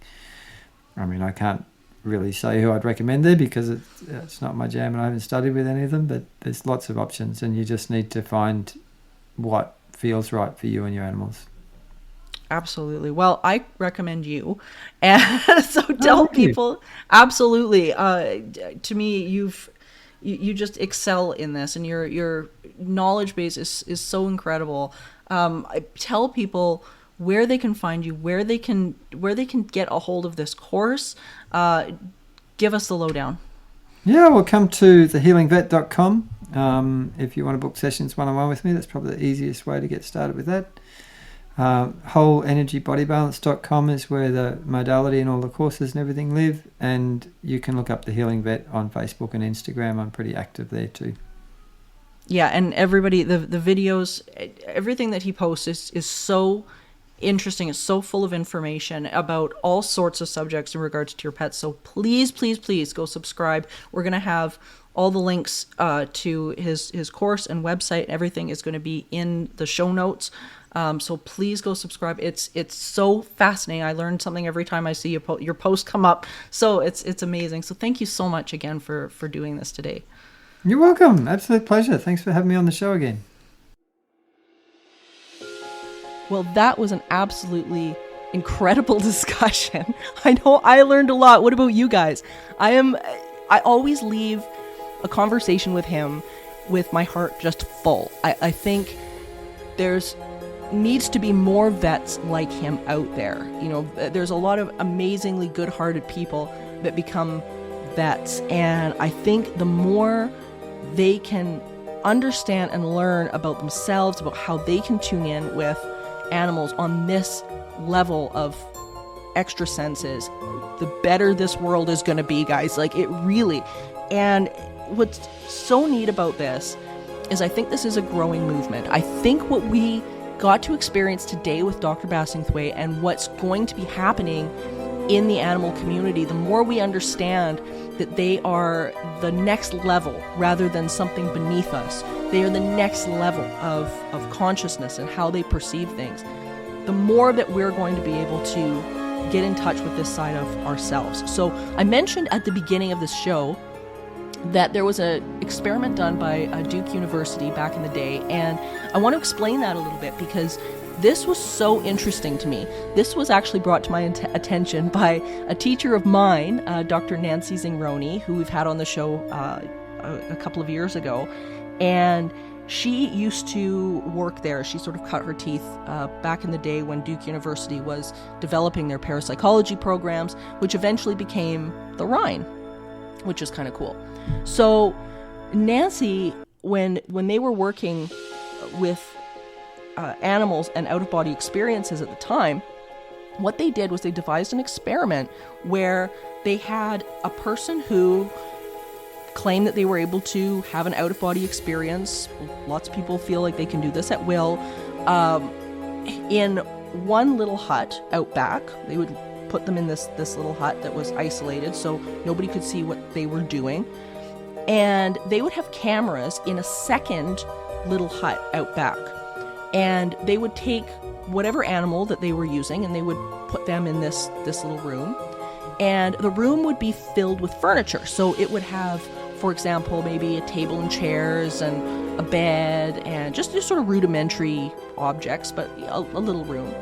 I mean, I can't really say who I'd recommend there because it's not my jam and I haven't studied with any of them, but there's lots of options, and you just need to find what feels right for you and your animals. Absolutely. Well, I recommend you. And so tell people, absolutely. To me, you just excel in this, and your knowledge base is so incredible. I tell people where they can find you, where they can get a hold of this course. Give us the lowdown. Yeah, well, come to thehealingvet.com. If you want to book sessions one-on-one with me, that's probably the easiest way to get started with that. wholeenergybodybalance.com is where the modality and all the courses and everything live, and you can look up the Healing Vet on Facebook and Instagram. I'm pretty active there too. Yeah, and everybody, the videos, everything that he posts is so interesting. It's so full of information about all sorts of subjects in regards to your pets. So please, please, please go subscribe. We're going to have all the links to his course and website. Everything is going to be in the show notes. So please go subscribe. It's so fascinating. I learn something every time I see your post come up. So it's amazing. So thank you so much again for doing this today. You're welcome. Absolute pleasure. Thanks for having me on the show again. Well, that was an absolutely incredible discussion. I know I learned a lot. What about you guys? I always leave a conversation with him with my heart just full. I think there's needs to be more vets like him out there. You know, there's a lot of amazingly good-hearted people that become vets, and I think the more they can understand and learn about themselves, about how they can tune in with animals on this level of extra senses, the better this world is going to be, guys. Like, it really. And what's so neat about this is I think this is a growing movement. I think what we got to experience today with Dr. Bassingthwaighte and what's going to be happening in the animal community, the more we understand that they are the next level rather than something beneath us. They are the next level of consciousness and how they perceive things. The more that we're going to be able to get in touch with this side of ourselves. So I mentioned at the beginning of this show that there was an experiment done by Duke University back in the day, and I want to explain that a little bit because this was so interesting to me. This was actually brought to my attention by a teacher of mine, Dr. Nancy Zingroni, who we've had on the show a couple of years ago. And she used to work there. She sort of cut her teeth back in the day when Duke University was developing their parapsychology programs, which eventually became the Rhine, which is kind of cool. So Nancy, when they were working with animals and out-of-body experiences at the time, what they did was they devised an experiment where they had a person who claimed that they were able to have an out-of-body experience. Lots of people feel like they can do this at will. In one little hut out back, they would put them in this little hut that was isolated so nobody could see what they were doing. And they would have cameras in a second little hut out back. And they would take whatever animal that they were using and they would put them in this little room. And the room would be filled with furniture. So it would have, for example, maybe a table and chairs and a bed and just sort of rudimentary objects, but a little room.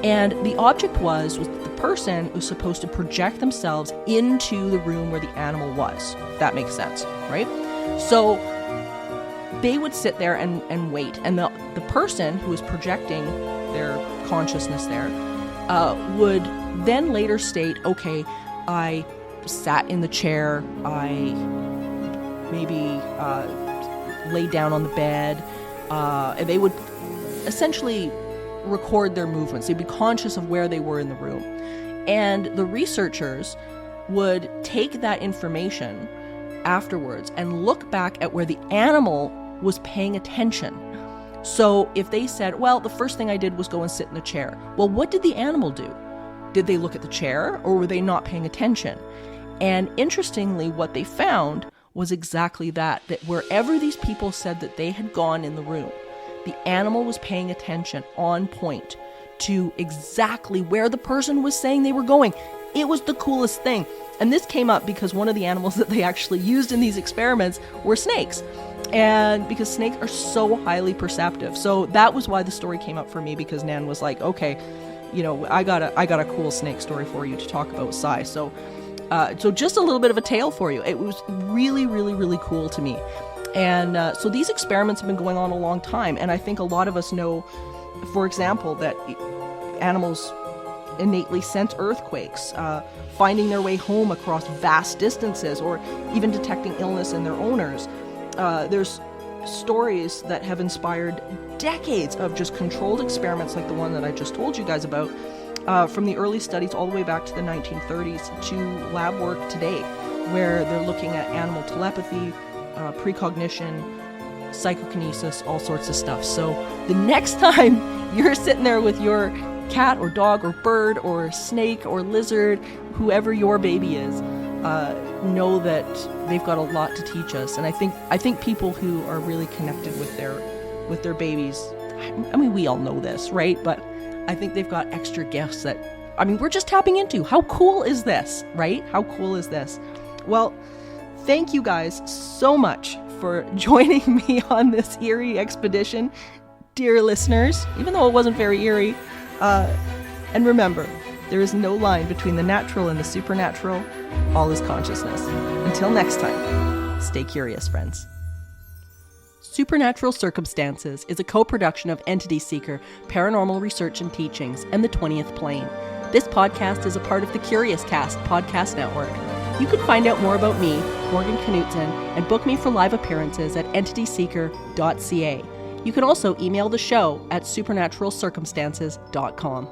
And the object was that the person was supposed to project themselves into the room where the animal was. If that makes sense, right? So they would sit there and wait, and the person who was projecting their consciousness there would then later state, okay, I sat in the chair, I maybe laid down on the bed, and they would essentially record their movements. They'd be conscious of where they were in the room. And the researchers would take that information afterwards and look back at where the animal was paying attention. So if they said, well, the first thing I did was go and sit in the chair. Well, what did the animal do? Did they look at the chair, or were they not paying attention? And interestingly, what they found was exactly that wherever these people said that they had gone in the room, the animal was paying attention on point to exactly where the person was saying they were going. It was the coolest thing. And this came up because one of the animals that they actually used in these experiments were snakes. And because snakes are so highly perceptive. So that was why the story came up for me, because Nan was like, okay, you know, I got a cool snake story for you to talk about, Sai. So just a little bit of a tale for you. It was really, really, really cool to me. And so these experiments have been going on a long time. And I think a lot of us know, for example, that animals innately sense earthquakes, finding their way home across vast distances, or even detecting illness in their owners. There's stories that have inspired decades of just controlled experiments like the one that I just told you guys about, from the early studies all the way back to the 1930s to lab work today, where they're looking at animal telepathy, precognition, psychokinesis, all sorts of stuff. So the next time you're sitting there with your cat or dog or bird or snake or lizard, whoever your baby is, know that they've got a lot to teach us. And I think people who are really connected with their babies, I mean, we all know this, right? But I think they've got extra gifts that, I mean, we're just tapping into. How cool is this, right? How cool is this? Well, thank you guys so much for joining me on this eerie expedition, dear listeners, even though it wasn't very eerie. And remember, there is no line between the natural and the supernatural. All is consciousness. Until next time, stay curious, friends. Supernatural Circumstances is a co-production of Entity Seeker, Paranormal Research and Teachings, and the 20th Plane. This podcast is a part of the Curious Cast podcast network. You can find out more about me, Morgan Knudsen, and book me for live appearances at entityseeker.ca. You can also email the show at supernaturalcircumstances.com.